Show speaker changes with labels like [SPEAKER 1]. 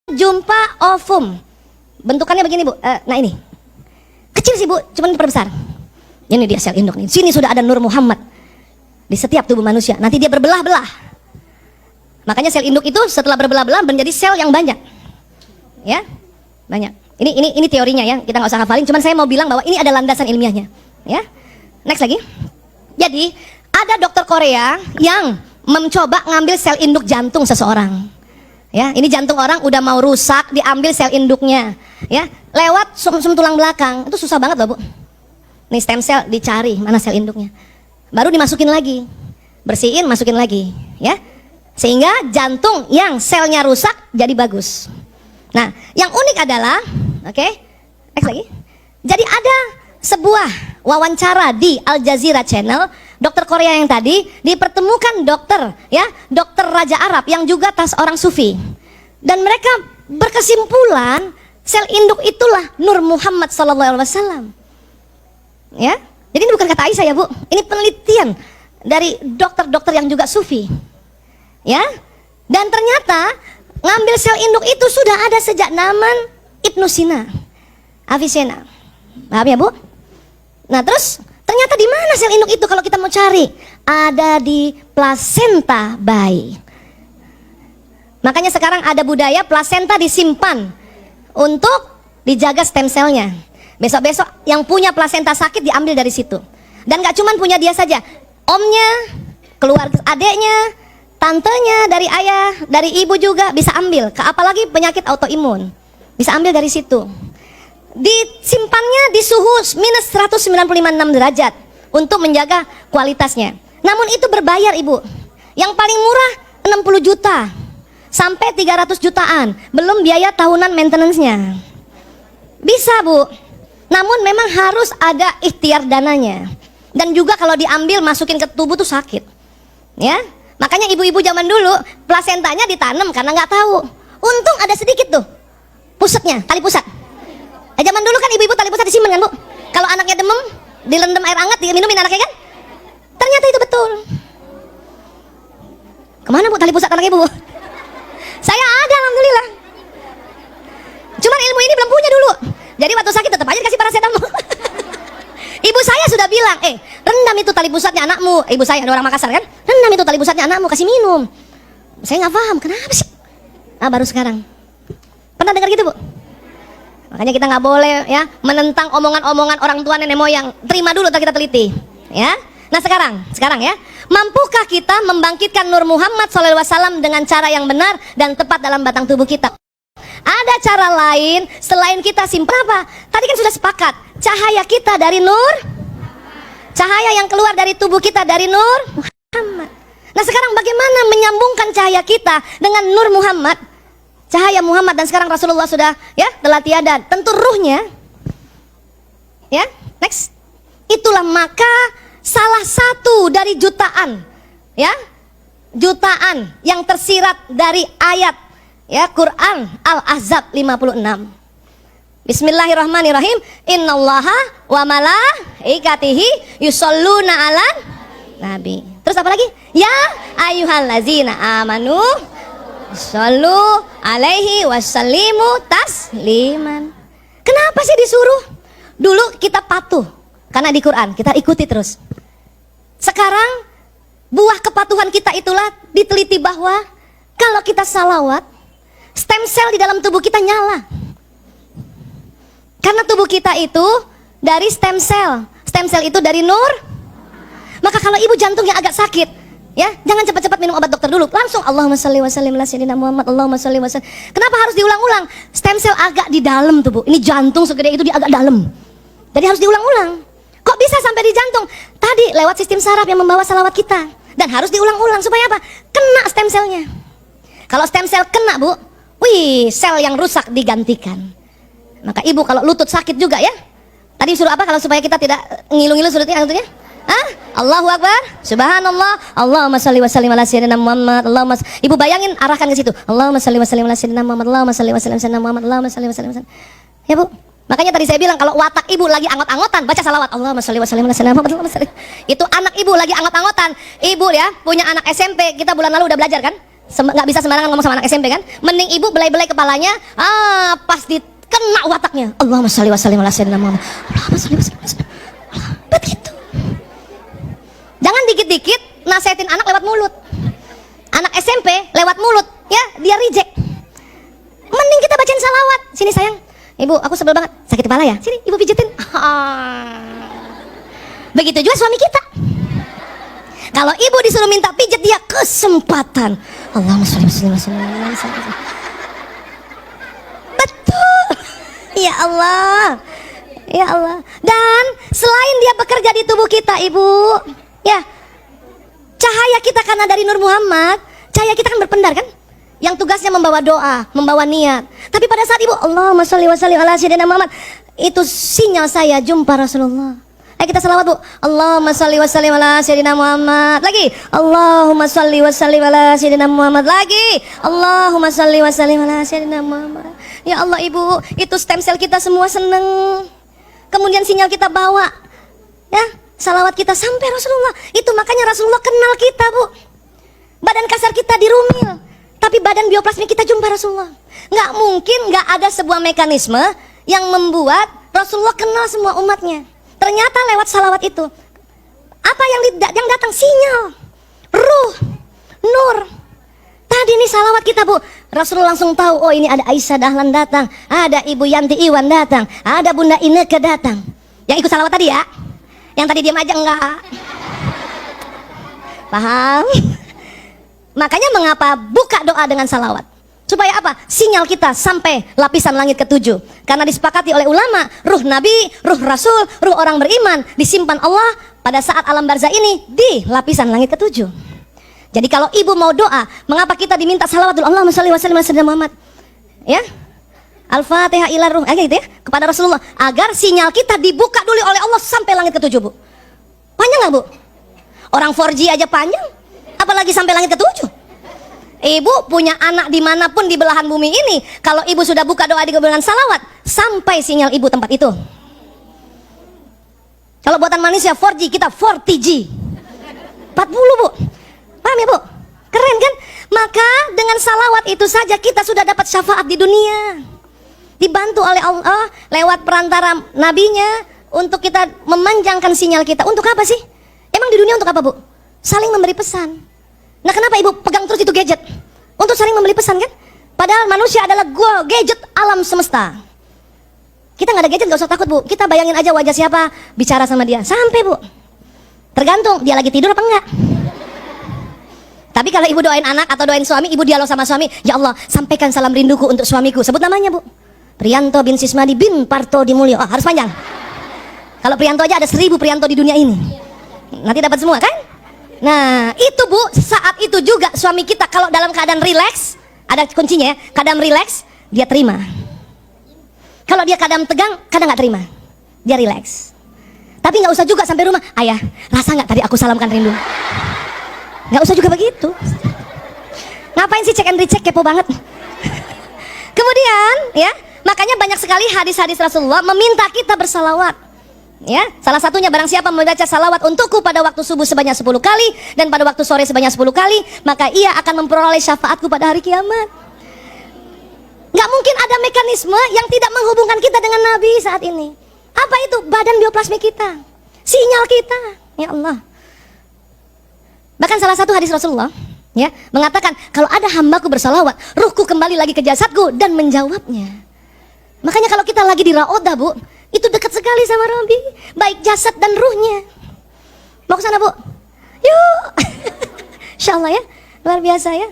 [SPEAKER 1] jumpa ovum. Bentukannya begini, Bu. Nah ini. Kecil sih, Bu, cuman diperbesar. Ini dia sel induk nih. Sini sudah ada Nur Muhammad di setiap tubuh manusia. Nanti dia berbelah-belah. Makanya sel induk itu setelah berbelah-belah menjadi sel yang banyak. Ya, banyak. Ini teorinya ya. Kita nggak usah hafalin. Cuman saya mau bilang bahwa ini ada landasan ilmiahnya. Ya. Next lagi. Jadi ada dokter Korea yang mencoba ngambil sel induk jantung seseorang. Ya, ini jantung orang udah mau rusak, diambil sel induknya. Ya, lewat sum tulang belakang. Itu susah banget loh, Bu. Nih stem cell dicari mana sel induknya. Baru dimasukin lagi. Bersihin, masukin lagi, ya. Sehingga jantung yang selnya rusak jadi bagus. Nah, yang unik adalah, oke, next lagi. Jadi ada sebuah wawancara di Al Jazeera Channel, dokter Korea yang tadi dipertemukan dokter, ya, dokter Raja Arab yang juga orang sufi. Dan mereka berkesimpulan sel induk itulah Nur Muhammad SAW. Ya, jadi ini bukan kata Aisyah ya, Bu. Ini penelitian dari dokter-dokter yang juga sufi. Ya, dan ternyata ngambil sel induk itu sudah ada sejak zaman Ibnu Sina, Avicenna. Paham ya, Bu? Nah, terus ternyata di mana sel induk itu kalau kita mau cari? Ada di plasenta bayi. Makanya sekarang ada budaya plasenta disimpan untuk dijaga stem selnya. Besok-besok yang punya plasenta sakit diambil dari situ. Dan gak cuman punya dia saja, omnya, keluarga adeknya, tantenya, dari ayah, dari ibu juga bisa ambil. Apalagi penyakit autoimun, bisa ambil dari situ. Disimpannya di suhu minus 195,6 derajat untuk menjaga kualitasnya. Namun itu berbayar, Ibu. Yang paling murah 60 juta sampai 300 jutaan, belum biaya tahunan maintenance-nya. Bisa, Bu. Namun memang harus ada ikhtiar dananya. Dan juga kalau diambil masukin ke tubuh tuh sakit. Ya. Makanya ibu-ibu zaman dulu plasentanya ditanam karena nggak tahu. Untung ada sedikit tuh pusatnya, tali pusat. Zaman dulu kan ibu-ibu tali pusat disimpan kan, Bu? Kalau anaknya demam, dilendam air hangat, diminumin anaknya kan? Ternyata itu betul. Kemana, Bu, tali pusat anak ibu, Bu? Saya ada, alhamdulillah. Cuman ilmu ini belum punya dulu. Jadi waktu sakit tetap aja dikasih paracetamol. Ibu saya sudah bilang, rendam itu tali pusatnya anakmu. Ibu saya ada orang Makassar kan? Rendam itu tali pusatnya anakmu, kasih minum. Saya nggak paham, kenapa sih? Ah, baru sekarang. Pernah dengar gitu, Bu? Makanya kita nggak boleh ya menentang omongan-omongan orang tua nenek moyang. Terima dulu, kita teliti. Ya. Nah sekarang ya, mampukah kita membangkitkan Nur Muhammad SAW dengan cara yang benar dan tepat dalam batang tubuh kita? Ada cara lain selain kita simpan apa? Tadi kan sudah sepakat, cahaya kita dari Nur, cahaya yang keluar dari tubuh kita dari Nur Muhammad. Nah sekarang bagaimana menyambungkan cahaya kita dengan Nur Muhammad, cahaya Muhammad, dan sekarang Rasulullah sudah ya telah tiada, tentu ruhnya. Ya, next. Itulah maka salah satu dari jutaan, ya, jutaan yang tersirat dari ayat ya Quran Al-Ahzab 56. Bismillahirrahmanirrahim. Innallaha wa malaikatihi yusholluna 'alan nabi. Terus apa lagi? Ya ayyuhallazina amanu shollu alaihi wasallimu tasliman. Kenapa sih disuruh? Dulu kita patuh karena di Quran, kita ikuti terus. Sekarang buah kepatuhan kita itulah diteliti bahwa kalau kita salawat, stem cell di dalam tubuh kita nyala. Karena tubuh kita itu dari stem cell. Stem cell itu dari Nur. Maka kalau ibu jantungnya agak sakit, ya, jangan cepat-cepat minum obat dokter dulu. Langsung Allahumma shalli wa sallim ala sayyidina Muhammad. Allahumma shalli wa sallim. Kenapa harus diulang-ulang? Stem cell agak di dalam tubuh. Ini jantung segede itu dia agak dalam. Jadi harus diulang-ulang. Kok bisa sampai di jantung? Tadi lewat sistem saraf yang membawa salawat kita. Dan harus diulang-ulang supaya apa? Kena stem cellnya. Kalau stem cell kena, Bu, wih, sel yang rusak digantikan. Maka ibu kalau lutut sakit juga ya. Tadi suruh apa kalau supaya kita tidak ngilu-ngilu lututnya? Allahu Akbar, Subhanallah, Allahumma shalli wa sallim ala sayyidina Muhammad. Ibu bayangin, arahkan ke situ. Allahumma shalli wa sallim ala sayyidina Muhammad. Allahumma shalli wa sallim ala sayyidina Muhammad. Allahumma shalli wa sallim ala sayyidina Muhammad. Ya, Bu. Makanya tadi saya bilang kalau watak ibu lagi angot-angotan, baca salawat. Allahumma shalli wa sallim ala sayyidina Muhammad. Allahumma shalli. Itu anak ibu lagi angot-angotan. Ibu ya punya anak SMP, kita bulan lalu udah belajar kan? Nggak bisa sembarangan ngomong sama anak SMP kan. Mending ibu belai-belai kepalanya, pas dikena wataknya, Allahumma sholli wa sallim ala sayyidina Muhammad, Allahumma sholli wa sallim ala sayyidina Muhammad. Begitu. Jangan dikit-dikit nasihatin anak lewat mulut. Anak SMP lewat mulut, ya dia reject. Mending kita bacain salawat. Sini sayang, ibu aku sebel banget, sakit kepala ya, sini ibu pijetin. Begitu juga suami kita. Kalau ibu disuruh minta pijet, dia kesempatan. Allahumma sholli wa sallim ala sayyidina Muhammad. Betul. Ya Allah. Ya Allah. Dan selain dia bekerja di tubuh kita, ibu, ya, cahaya kita karena dari Nur Muhammad, cahaya kita kan berpendar kan, yang tugasnya membawa doa, membawa niat. Tapi pada saat ibu Allahumma sholli wa sallim ala sayyidina Muhammad, itu sinyal saya jumpa Rasulullah. Ayo kita salawat, bu. Allahumma sholli wa sallim ala sayyidina Muhammad. Lagi. Allahumma sholli wa sallim ala sayyidina Muhammad. Lagi. Allahumma sholli wa sallim ala sayyidina Muhammad. Ya Allah, ibu, itu stem cell kita semua seneng. Kemudian sinyal kita bawa, ya, salawat kita sampai Rasulullah. Itu makanya Rasulullah kenal kita, bu. Badan kasar kita dirumil, tapi badan bioplasmi kita jumpa Rasulullah. Nggak mungkin nggak ada sebuah mekanisme yang membuat Rasulullah kenal semua umatnya. Ternyata lewat salawat itu, apa yang datang? Sinyal, ruh, nur. Tadi nih salawat kita, bu. Rasulullah langsung tahu, oh ini ada Aisyah Dahlan datang, ada Ibu Yanti Iwan datang, ada Bunda Ineke datang. Yang ikut salawat tadi ya, yang tadi diam aja enggak. Paham? Makanya mengapa buka doa dengan salawat? Supaya apa? Sinyal kita sampai lapisan langit ke-7. Karena disepakati oleh ulama, ruh Nabi, ruh Rasul, ruh orang beriman disimpan Allah pada saat alam barzah ini di lapisan langit ke-7. Jadi kalau ibu mau doa, mengapa kita diminta salawat dulu? Allahumma sholli wa sallim ala sayyidina Muhammad. Ya? Al-Fatihah ila ruh, gitu ya, kepada Rasulullah, agar sinyal kita dibuka dulu oleh Allah sampai langit ke-7, bu. Panjang nggak, bu? Orang 4G aja panjang, apalagi sampai langit ke-7. Ibu punya anak dimanapun di belahan bumi ini, kalau ibu sudah buka doa dengan salawat, sampai sinyal ibu tempat itu. Kalau buatan manusia 4G, kita 40G 40, bu. Paham ya, bu? Keren kan? Maka dengan salawat itu saja kita sudah dapat syafaat di dunia, dibantu oleh Allah lewat perantara nabinya, untuk kita memanjangkan sinyal kita. Untuk apa sih? Emang di dunia untuk apa, bu? Saling memberi pesan. Nah, kenapa ibu pegang terus itu gadget? Untuk saling memberi pesan kan? Padahal manusia adalah gadget alam semesta. Kita nggak ada gadget, nggak usah takut, bu. Kita bayangin aja wajah siapa, bicara sama dia, sampai, bu. Tergantung dia lagi tidur apa enggak. Tapi kalau ibu doain anak atau doain suami, ibu dialog sama suami, ya Allah, sampaikan salam rinduku untuk suamiku. Sebut namanya, bu. Priyanto bin Sismadi bin Parto Dimulyo. Oh, harus panjang. Kalau Priyanto aja ada 1000 Priyanto di dunia ini. Nanti dapat semua kan? Nah, itu, bu, saat itu juga suami kita kalau dalam keadaan rileks, ada kuncinya ya, keadaan rileks, dia terima. Kalau dia keadaan tegang, kadang nggak terima, dia rileks. Tapi nggak usah juga sampai rumah, ayah, rasa nggak tadi aku salamkan rindu? Nggak usah juga begitu. Ngapain sih cek and recheck, kepo banget. Kemudian, ya, makanya banyak sekali hadis-hadis Rasulullah meminta kita bersalawat. Ya, salah satunya barang siapa membaca salawat untukku pada waktu subuh sebanyak 10 kali dan pada waktu sore sebanyak 10 kali, maka ia akan memperoleh syafaatku pada hari kiamat. Gak mungkin ada mekanisme yang tidak menghubungkan kita dengan Nabi saat ini. Apa itu? Badan bioplasmi kita, sinyal kita. Ya Allah. Bahkan salah satu hadis Rasulullah, ya, mengatakan kalau ada hambaku bersalawat, ruhku kembali lagi ke jasadku dan menjawabnya. Makanya kalau kita lagi di Raodah, bu, itu dekat sekali sama Robi, baik jasad dan ruhnya. Mau ke sana, bu? Yuk. Insya Allah ya, luar biasa ya.